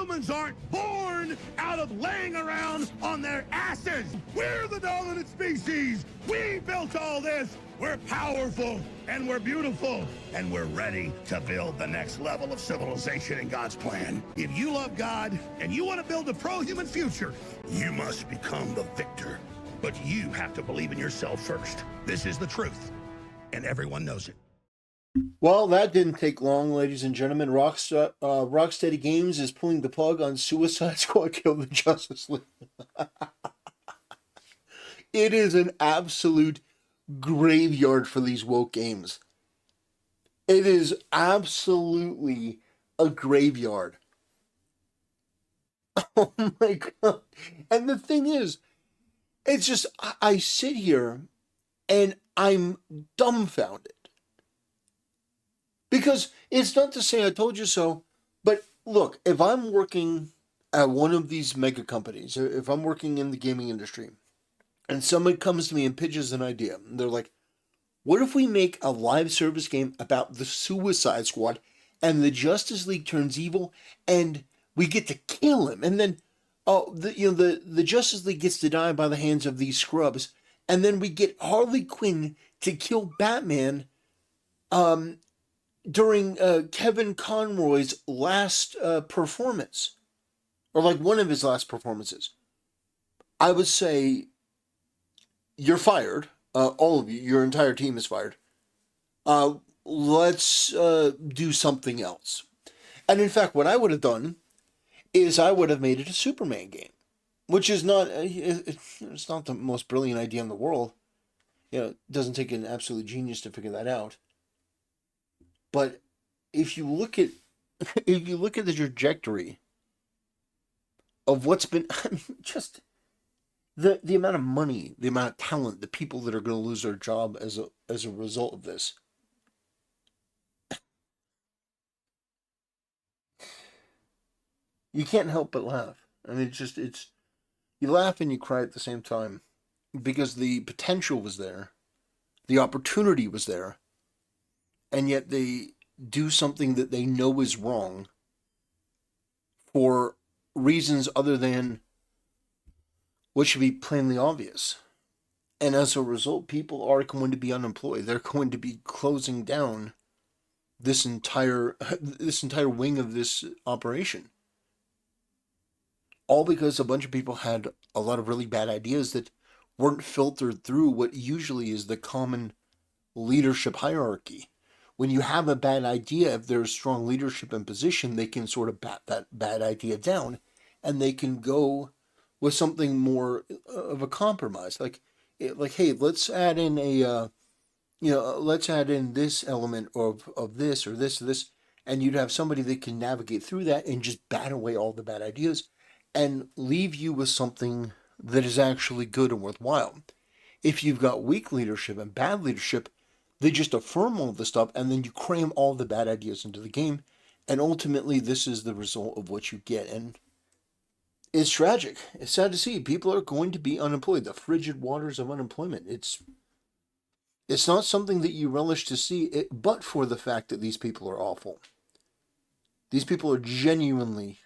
Humans aren't born out of laying around on their asses. We're the dominant species. We built all this. We're powerful and we're beautiful and we're ready to build the next level of civilization in God's plan. If you love God and you want to build a pro-human future, you must become the victor. But you have to believe in yourself first. This is the truth, and everyone knows it. Well, that didn't take long, ladies and gentlemen. Rocksteady Games is pulling the plug on Suicide Squad Kill the Justice League. It is an absolute graveyard for these woke games. It is absolutely a graveyard. Oh my God. And the thing is, it's just, I sit here and I'm dumbfounded. Because it's not to say I told you so, but look, if I'm working at one of these mega companies, if I'm working in the gaming industry, and somebody comes to me and pitches an idea, and they're like, what if we make a live service game about the Suicide Squad, and the Justice League turns evil, and we get to kill him, and then the Justice League gets to die by the hands of these scrubs, and then we get Harley Quinn to kill Batman, during Kevin Conroy's last performance, or like one of his last performances. I would say, you're fired. All of you, your entire team is fired. Let's do something else. And in fact, what I would have done is I would have made it a Superman game, which is not, it's not the most brilliant idea in the world. You know, it doesn't take an absolute genius to figure that out. But if you look at the trajectory of what's been, I mean, just the amount of money, the amount of talent, the people that are going to lose their job as a result of this. You can't help but laugh. I mean, it's you laugh and you cry at the same time, because the potential was there, the opportunity was there, and yet they do something that they know is wrong for reasons other than what should be plainly obvious. And as a result, people are going to be unemployed. They're going to be closing down this entire wing of this operation. All because a bunch of people had a lot of really bad ideas that weren't filtered through what usually is the common leadership hierarchy. When you have a bad idea, if there's strong leadership in position, they can sort of bat that bad idea down, and they can go with something more of a compromise. Like, hey, let's add in let's add in this element of this or this or this, and you'd have somebody that can navigate through that and just bat away all the bad ideas and leave you with something that is actually good and worthwhile. If you've got weak leadership and bad leadership, they just affirm all the stuff, and then you cram all the bad ideas into the game, and ultimately this is the result of what you get. And it's tragic. It's sad to see. People are going to be unemployed. The frigid waters of unemployment. It's not something that you relish to see, but for the fact that these people are awful. These people are genuinely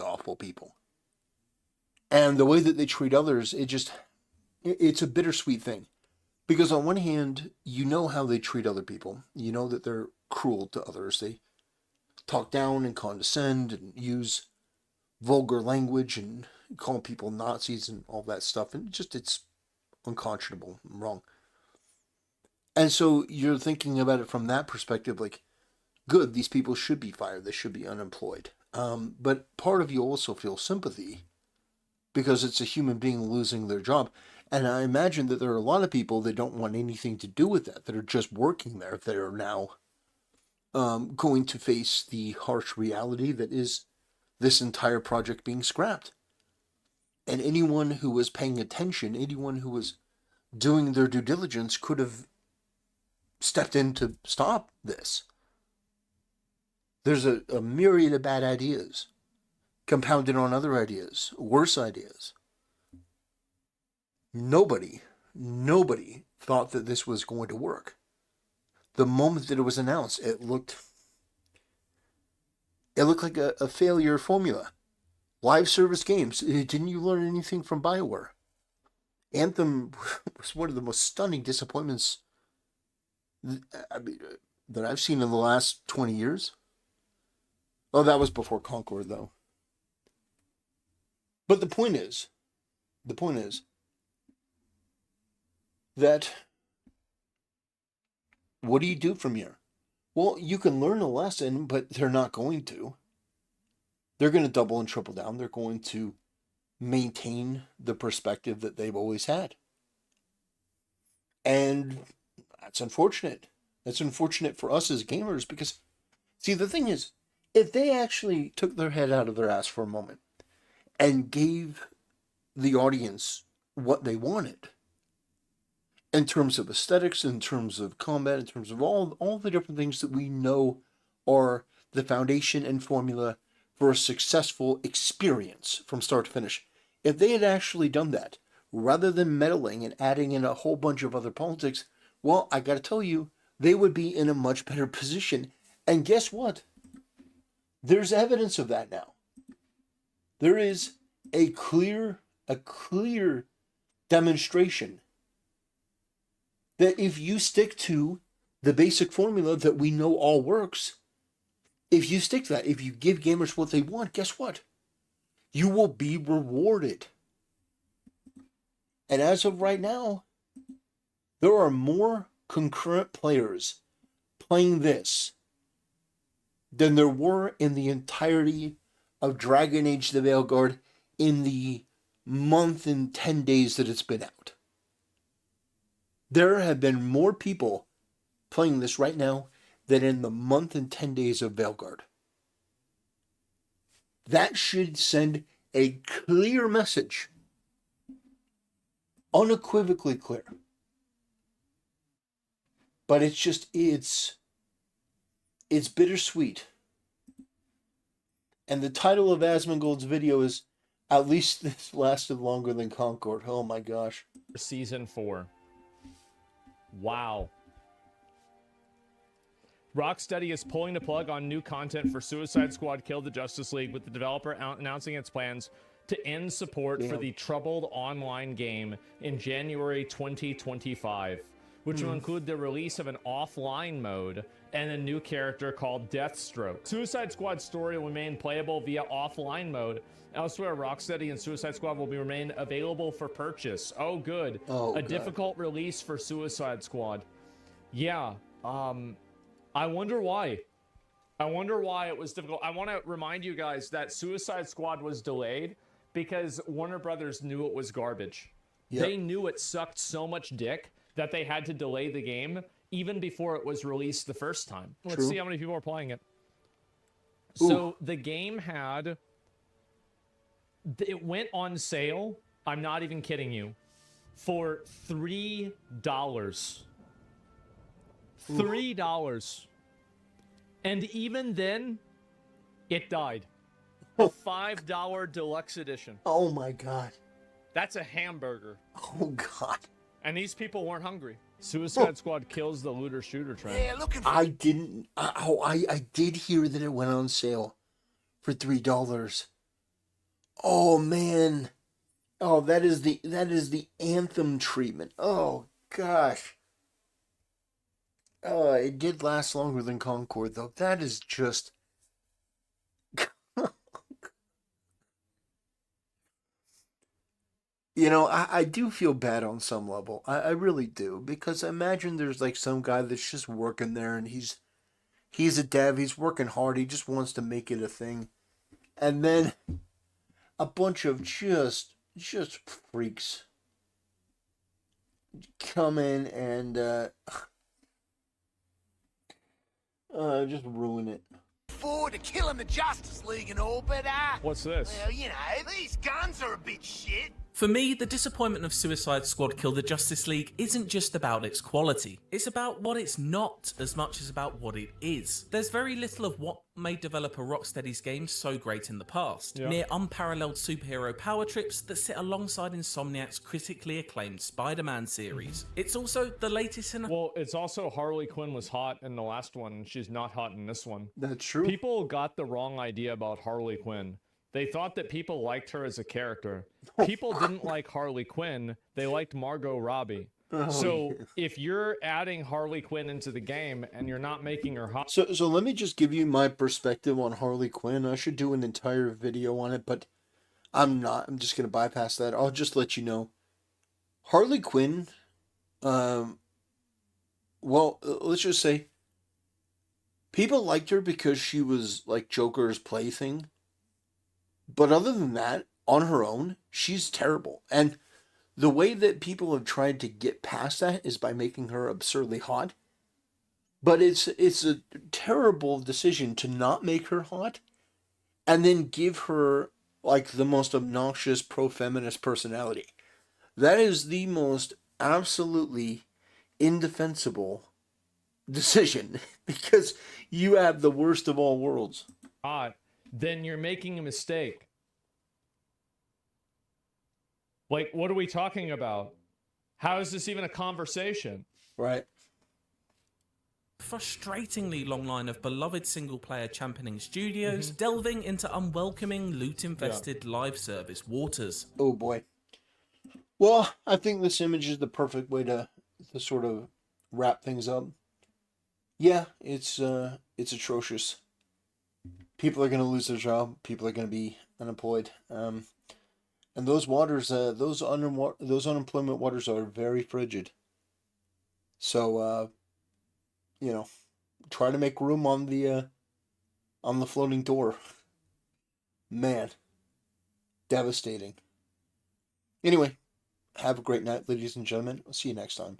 awful people. And the way that they treat others, it's a bittersweet thing. Because on one hand, you know how they treat other people. You know that they're cruel to others. They talk down and condescend and use vulgar language and call people Nazis and all that stuff. And it's unconscionable and wrong. And so you're thinking about it from that perspective, like, good, these people should be fired. They should be unemployed. But part of you also feels sympathy because it's a human being losing their job. And I imagine that there are a lot of people that don't want anything to do with that are just working there, that are now going to face the harsh reality that is this entire project being scrapped. And anyone who was paying attention, anyone who was doing their due diligence could have stepped in to stop this. There's a myriad of bad ideas compounded on other ideas, worse ideas. Nobody thought that this was going to work. The moment that it was announced, it looked It looked like a failure formula. Live service games. Didn't you learn anything from BioWare? Anthem was one of the most stunning disappointments that I've seen in the last 20 years. Oh, that was before Concord, though. But the point is that what do you do from here? Well, you can learn a lesson, but they're not going to. They're going to double and triple down. They're going to maintain the perspective that they've always had. And that's unfortunate. That's unfortunate for us as gamers because, see, the thing is, if they actually took their head out of their ass for a moment and gave the audience what they wanted, in terms of aesthetics, in terms of combat, in terms of all the different things that we know are the foundation and formula for a successful experience from start to finish. If they had actually done that, rather than meddling and adding in a whole bunch of other politics, well, I gotta tell you, they would be in a much better position. And guess what? There's evidence of that now. There is a clear demonstration that if you stick to the basic formula that we know all works, if you stick to that, if you give gamers what they want, guess what? You will be rewarded. And as of right now, there are more concurrent players playing this than there were in the entirety of Dragon Age the Veilguard in the month and 10 days that it's been out. There have been more people playing this right now than in the month and 10 days of Veilguard. That should send a clear message. Unequivocally clear. But it's bittersweet. And the title of Asmongold's video is, "At least this lasted longer than Concord." Oh my gosh. Season 4. Wow. Rocksteady is pulling the plug on new content for Suicide Squad Kill the Justice League, with the developer announcing its plans to end support for the troubled online game in January 2025, which will include the release of an offline mode and a new character called Deathstroke. Suicide Squad story will remain playable via offline mode. Elsewhere, Rocksteady and Suicide Squad will remain available for purchase. Oh, good. Difficult release for Suicide Squad. Yeah. I wonder why. I wonder why it was difficult. I want to remind you guys that Suicide Squad was delayed because Warner Brothers knew it was garbage. Yep. They knew it sucked so much dick that they had to delay the game even before it was released the first time. True. Let's see how many people are playing it. Ooh. So the game it went on sale, I'm not even kidding you, for $3. $3. And even then, it died. A $5 deluxe edition. Oh my god. That's a hamburger. Oh god. And these people weren't hungry. Suicide Squad kills the looter shooter trend. Yeah, looking for... I did hear that it went on sale for $3. Oh man. Oh, that is the Anthem treatment. Oh gosh. It did last longer than Concord though. That is just You know, I do feel bad on some level. I really do. Because imagine there's like some guy that's just working there and he's a dev, he's working hard, he just wants to make it a thing. And then a bunch of just freaks come in and just ruin it. Forward to killing the Justice League and all, but What's this? well, you know, these guns are a bit shit. For me, the disappointment of Suicide Squad Kill the Justice League isn't just about its quality. It's about what it's not as much as about what it is. There's very little of what made developer Rocksteady's games so great in the past. Near unparalleled superhero power trips that sit alongside Insomniac's critically acclaimed Spider-Man series. It's also the latest in Well, it's also Harley Quinn was hot in the last one, and she's not hot in this one. That's true. People got the wrong idea about Harley Quinn. They thought that people liked her as a character. People didn't like Harley Quinn. They liked Margot Robbie. So if you're adding Harley Quinn into the game and you're not making her hot... So let me just give you my perspective on Harley Quinn. I should do an entire video on it, but I'm not. I'm just going to bypass that. I'll just let you know. Harley Quinn, well, let's just say, people liked her because she was like Joker's plaything. But other than that, on her own, she's terrible. And the way that people have tried to get past that is by making her absurdly hot. But it's a terrible decision to not make her hot and then give her like the most obnoxious pro-feminist personality. That is the most absolutely indefensible decision because you have the worst of all worlds. hot, then you're making a mistake. Like, what are we talking about? How is this even a conversation? Right. frustratingly long line of beloved single-player championing studios delving into unwelcoming, loot-infested live service waters. Oh boy. Well, I think this image is the perfect way to sort of wrap things up. Yeah, it's atrocious. People are going to lose their job. People are going to be unemployed. And those waters, those unemployment waters are very frigid. So, try to make room on the floating door. Man, devastating. Anyway, have a great night, ladies and gentlemen. I'll see you next time.